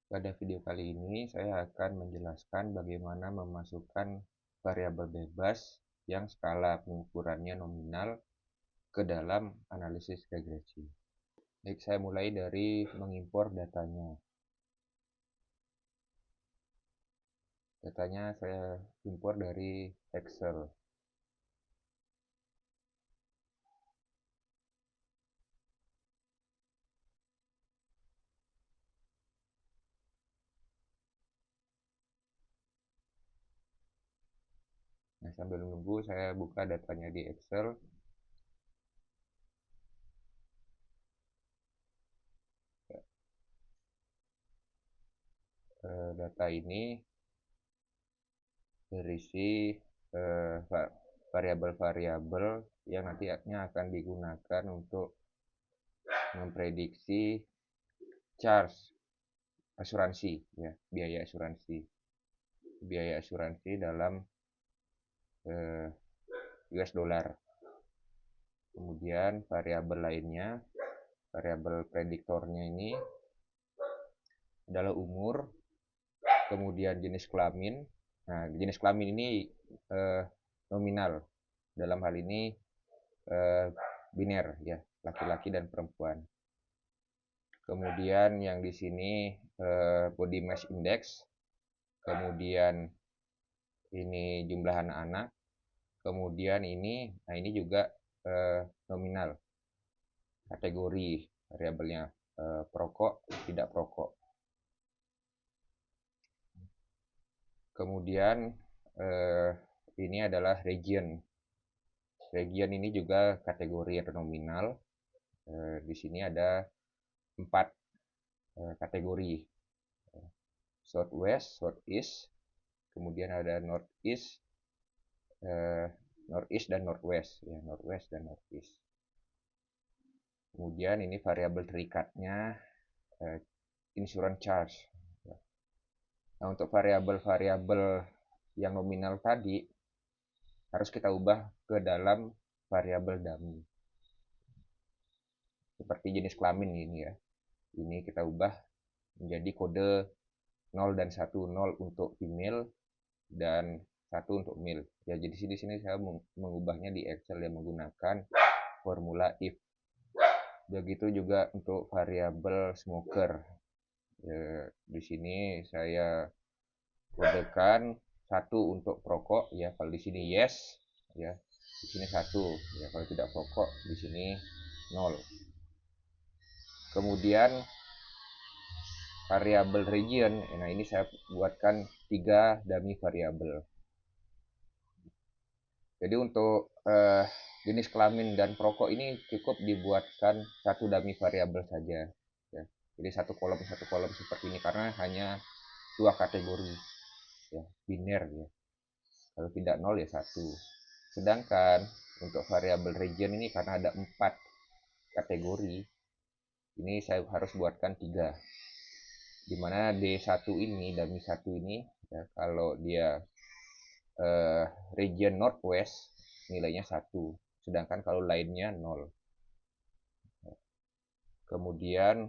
Pada video kali ini saya akan menjelaskan bagaimana memasukkan variabel bebas yang skala pengukurannya nominal ke dalam analisis regresi. Baik, saya mulai dari mengimpor datanya. Datanya saya impor dari Excel. Nah, sambil menunggu saya buka datanya di Excel. Data ini berisi variabel-variabel yang nantinya akan digunakan untuk memprediksi charge asuransi, ya, biaya asuransi dalam US dollar. Kemudian variabel lainnya, variabel prediktornya ini adalah umur, kemudian jenis kelamin. Nah, jenis kelamin ini nominal, dalam hal ini biner, ya, laki-laki dan perempuan. Kemudian yang di sini body mass index, kemudian ini jumlah anak-anak, kemudian ini juga nominal, kategori variabelnya perokok, tidak perokok. Kemudian ini adalah region. Region ini juga kategori nominal. Di sini ada 4 kategori: Southwest, Southeast, kemudian ada Northeast, Northeast dan Northwest, ya, Northwest dan Northeast. Kemudian ini variabel terikatnya insurance charge. Nah, untuk variabel-variabel yang nominal tadi harus kita ubah ke dalam variabel dummy. Seperti jenis kelamin ini, ya. Ini kita ubah menjadi kode 0 dan 1, 0 untuk female dan 1 untuk male. Ya, jadi di sini saya mengubahnya di Excel yang menggunakan formula if. Begitu juga untuk variabel smoker. Ya, di sini saya kodekan 1 untuk perokok, ya. Kalau di sini yes, ya. Di sini 1, ya. Kalau tidak perokok di sini 0. Kemudian variabel region, nah ini saya buatkan 3 dummy variabel. Jadi untuk jenis kelamin dan perokok ini cukup dibuatkan 1 dummy variabel saja, ya. Jadi satu kolom seperti ini karena hanya 2 kategori, ya, biner, ya. Kalau tidak 0 ya 1. Sedangkan untuk variabel region ini karena ada 4 kategori, ini saya harus buatkan 3. Dimana D1 ini, dummy 1 ini, ya, kalau dia region Northwest nilainya 1, sedangkan kalau lainnya 0. Kemudian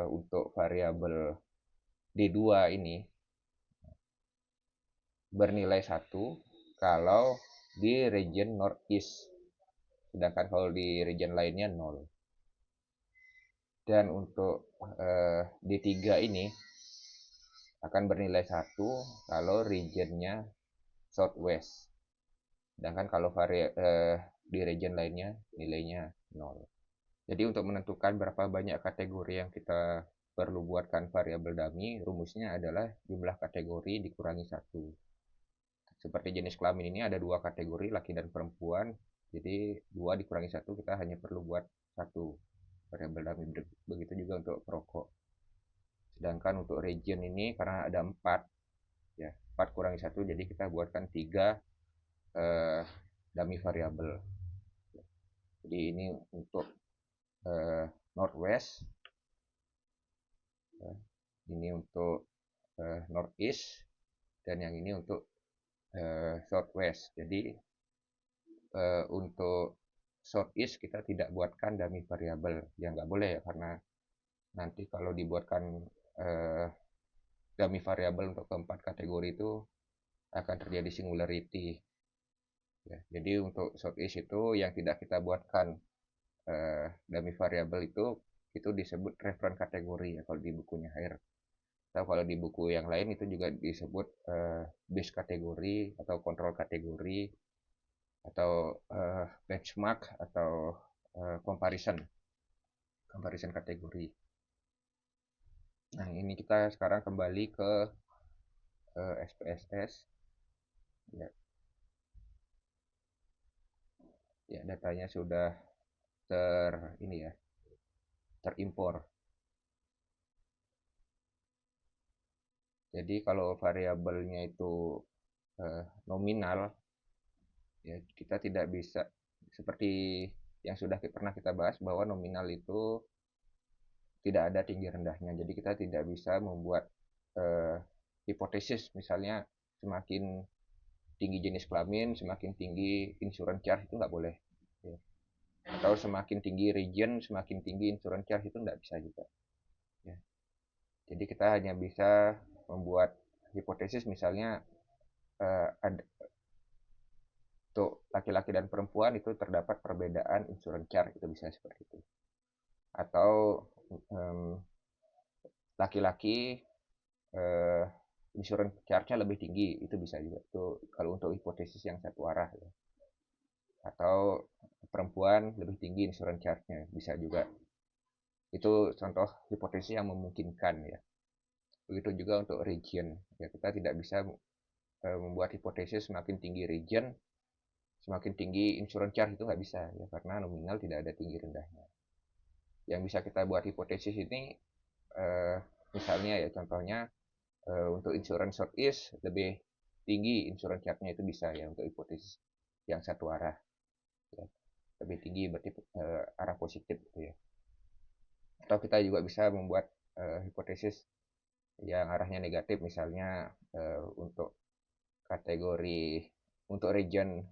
untuk variabel D2 ini bernilai 1 kalau di region Northeast, sedangkan kalau di region lainnya 0. Dan untuk D3 ini akan bernilai 1 kalau regionnya Southwest, sedangkan kalau di region lainnya nilainya 0. Jadi untuk menentukan berapa banyak kategori yang kita perlu buatkan variabel dummy, rumusnya adalah jumlah kategori dikurangi 1. Seperti jenis kelamin ini ada 2 kategori, laki dan perempuan. Jadi 2 dikurangi 1, kita hanya perlu buat 1 variabel dummy. Begitu juga untuk perokok. Sedangkan untuk region ini karena ada 4, ya, 4 kurangi 1, jadi kita buatkan 3 dummy variabel. Jadi ini untuk Northwest, ini untuk Northeast, dan yang ini untuk Southwest. Jadi untuk Southeast kita tidak buatkan dummy variabel, ya nggak boleh, ya, karena nanti kalau dibuatkan eh, dummy variable untuk keempat kategori itu akan terjadi singularity. Ya, jadi untuk sort is itu yang tidak kita buatkan dummy variable itu disebut reference kategori ya kalau di bukunya Hire. Atau kalau di buku yang lain itu juga disebut base kategori atau control kategori atau benchmark atau comparison kategori. Nah, ini kita sekarang kembali ke SPSS. Ya, ya datanya sudah ini ya, terimpor. Jadi kalau variabelnya itu nominal, ya kita tidak bisa seperti yang sudah pernah kita bahas bahwa nominal itu tidak ada tinggi rendahnya. Jadi kita tidak bisa membuat hipotesis misalnya semakin tinggi jenis kelamin, semakin tinggi insurance charge itu nggak boleh. Ya. Atau semakin tinggi region, semakin tinggi insurance charge itu nggak bisa juga. Ya. Jadi kita hanya bisa membuat hipotesis misalnya ada, untuk laki-laki dan perempuan itu terdapat perbedaan insurance charge, itu bisa seperti itu. Atau laki-laki insurance charge-nya lebih tinggi, itu bisa juga. Itu kalau untuk hipotesis yang satu arah ya. Atau perempuan lebih tinggi insurance charge-nya, bisa juga. Itu contoh hipotesis yang memungkinkan ya. Begitu juga untuk region. Ya, kita tidak bisa membuat hipotesis semakin tinggi region, semakin tinggi insurance charge, itu nggak bisa ya, karena nominal tidak ada tinggi rendahnya. Yang bisa kita buat hipotesis ini misalnya ya contohnya untuk insurance short is lebih tinggi insurance charge-nya, itu bisa ya untuk hipotesis yang satu arah ya. Lebih tinggi berarti arah positif gitu ya. Atau kita juga bisa membuat hipotesis yang arahnya negatif, misalnya untuk kategori untuk region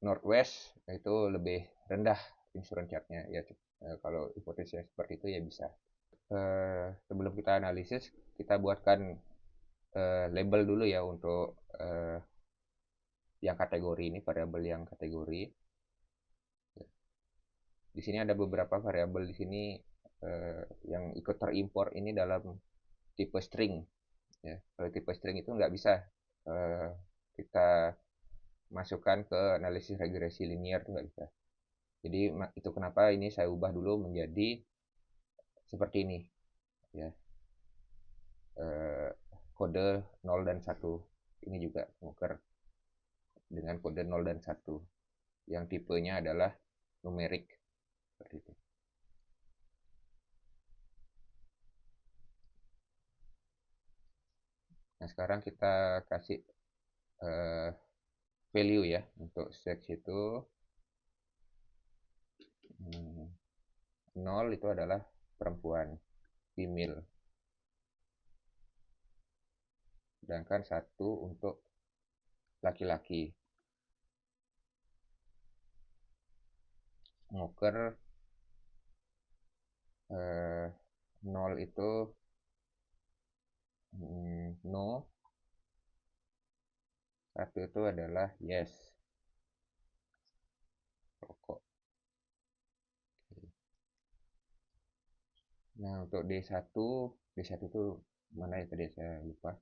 northwest itu lebih rendah insurance charge-nya ya. Kalau hipotesis seperti itu ya bisa. Sebelum kita analisis, kita buatkan label dulu ya untuk yang kategori ini, variabel yang kategori. Di sini ada beberapa variabel di sini yang ikut terimpor ini dalam tipe string. Ya, kalau tipe string itu nggak bisa kita masukkan ke analisis regresi linear, itu nggak bisa. Jadi itu kenapa ini saya ubah dulu menjadi seperti ini ya, kode 0 dan 1. Ini juga smoker dengan kode 0 dan 1 yang tipenya adalah numerik seperti itu. Nah, sekarang kita kasih value ya. Untuk sex itu 0 itu adalah perempuan, female. Sedangkan 1 untuk laki-laki. Smoker 0 itu no, 1 itu adalah yes, rokok. Nah, untuk D1 itu mana ya tadi saya lupa.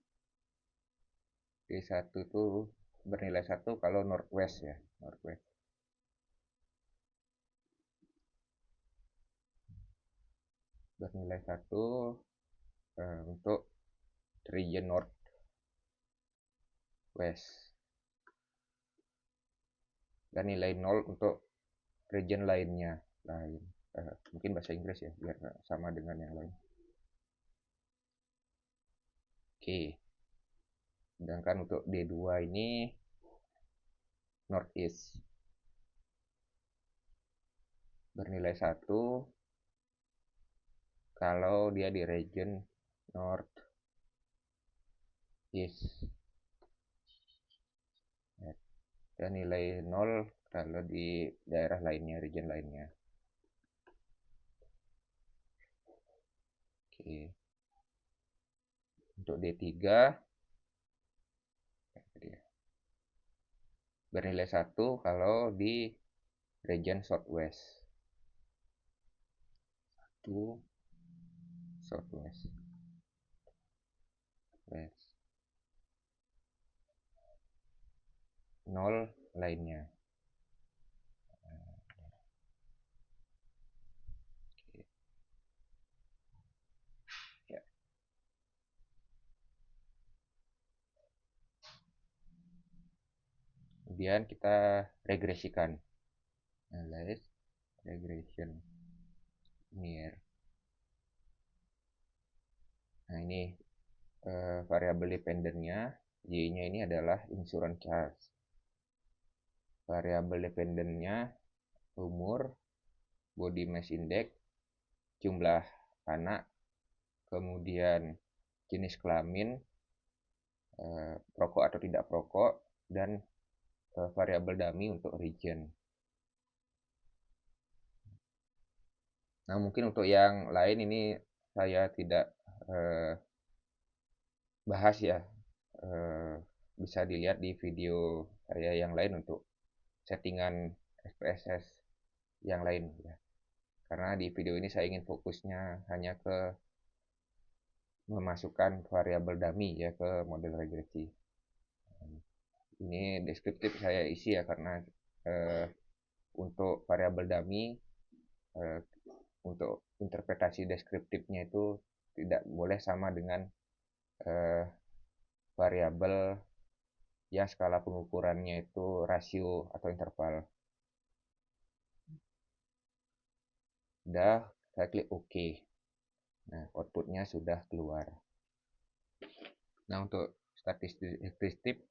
D1 itu bernilai 1 kalau northwest ya, northwest. Bernilai 1 untuk region north west. Dan nilai 0 untuk region lainnya. Mungkin bahasa Inggris ya, biar sama dengan yang lain. Oke. Sedangkan untuk D2 ini northeast. Bernilai 1 kalau dia di region north east. Dan nilai 0 kalau di daerah lainnya, region lainnya. Oke. Untuk D3 bernilai 1 kalau di region Southwest. 1 Southwest. West. 0 lainnya. Oke. Ya. Kemudian kita regresikan. Analyze regression near. Nah, ini variabel dependennya, Y-nya ini adalah insurance charge. Variabel dependennya umur, body mass index, jumlah anak, kemudian jenis kelamin, perokok atau tidak perokok, dan variabel dummy untuk region. Nah, mungkin untuk yang lain ini saya tidak bahas ya. Bisa dilihat di video saya yang lain untuk settingan SPSS yang lain ya. Karena di video ini saya ingin fokusnya hanya ke memasukkan variabel dummy ya ke model regresi. Ini deskriptif saya isi ya karena untuk variabel dummy untuk interpretasi deskriptifnya itu tidak boleh sama dengan variabel yang skala pengukurannya itu rasio atau interval. Udah, saya klik OK. Nah, outputnya sudah keluar. Nah, untuk statistik deskriptif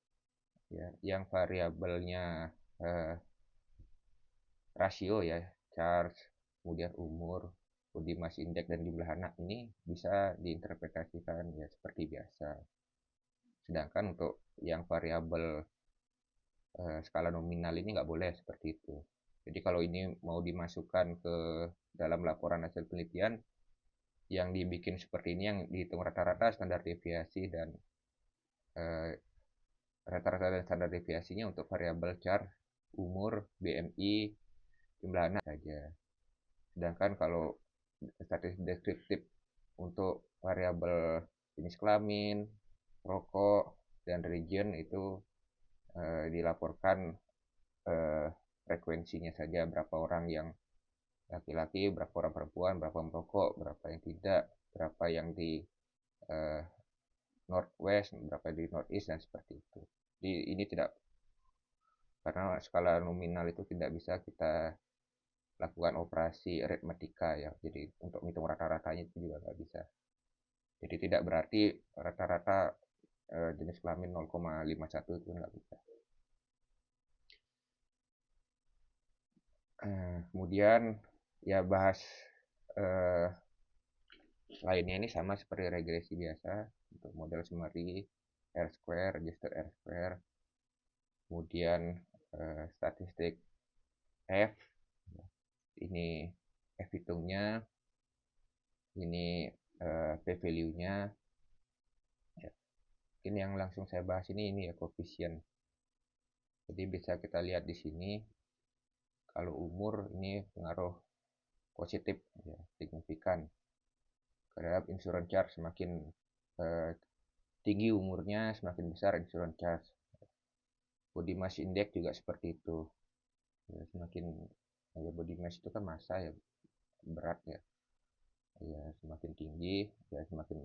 ya, yang variabelnya rasio ya, charge, kemudian umur, body mass index, dan jumlah anak ini bisa diinterpretasikan ya seperti biasa. Sedangkan untuk yang variabel skala nominal ini nggak boleh seperti itu. Jadi kalau ini mau dimasukkan ke dalam laporan hasil penelitian, yang dibikin seperti ini yang dihitung rata-rata, standar deviasi, dan rata-rata dan standar deviasinya untuk variabel char, umur, BMI, jumlah anak saja. Sedangkan kalau statistik deskriptif untuk variabel jenis kelamin, rokok, dan region itu dilaporkan frekuensinya saja, berapa orang yang laki-laki, berapa orang perempuan, berapa merokok, berapa yang tidak, berapa yang di northwest, berapa di northeast, dan seperti itu. Jadi ini tidak, karena skala nominal itu tidak bisa kita lakukan operasi aritmatika ya, jadi untuk menghitung rata-ratanya itu juga nggak bisa. Jadi tidak berarti rata-rata jenis kelamin 0,51 itu nggak bisa. Kemudian ya bahas lainnya ini sama seperti regresi biasa untuk model summary, R-square, register R-square, kemudian statistik F, ini F hitungnya, ini p-value-nya. Ya. Ini yang langsung saya bahas ini ya koefisien. Jadi bisa kita lihat di sini kalau umur ini pengaruh positif ya, signifikan terhadap insurance charge. Semakin tinggi umurnya semakin besar insurance charge. Body mass index juga seperti itu ya, semakin ya, body mass itu kan massa ya, berat ya, ya semakin tinggi ya semakin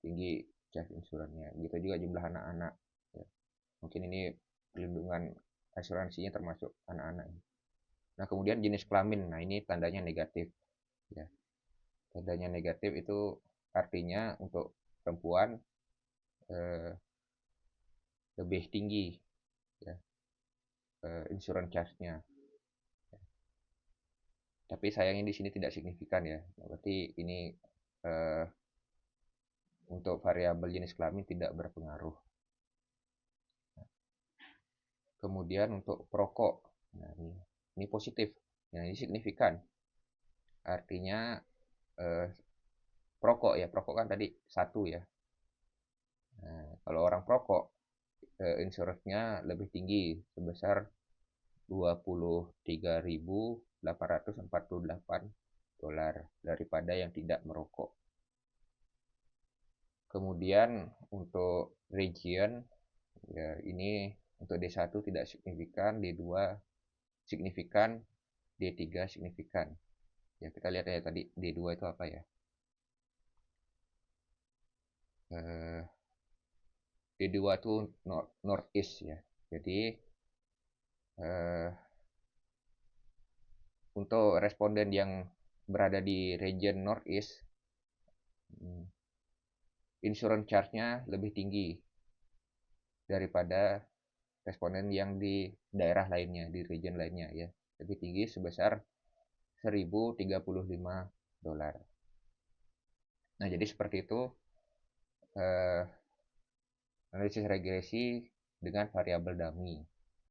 tinggi charge insurannya. Gitu juga jumlah anak-anak ya. Mungkin ini perlindungan asuransinya termasuk anak-anak. Nah, kemudian jenis kelamin, nah ini tandanya negatif ya. Tandanya negatif itu artinya untuk perempuan lebih tinggi ya, insurance charge-nya. Tapi sayangnya di sini tidak signifikan ya. Berarti ini untuk variabel jenis kelamin tidak berpengaruh. Kemudian untuk perokok, nah ini positif. Nah, ini signifikan. Artinya perokok ya, perokok kan tadi satu ya. Nah, kalau orang perokok, insurance-nya lebih tinggi sebesar 23.848 dolar daripada yang tidak merokok. Kemudian untuk region, ya ini untuk D1 tidak signifikan, D2 signifikan, D3 signifikan. Ya kita lihat ya tadi D2 itu apa ya? D2 itu Northeast ya. Jadi eh, untuk responden yang berada di region Northeast, hmm, insurance charge-nya lebih tinggi daripada responden yang di daerah lainnya, di region lainnya ya. Lebih tinggi sebesar 1.035 dolar. Nah, jadi seperti itu eh, analisis regresi dengan variabel dummy.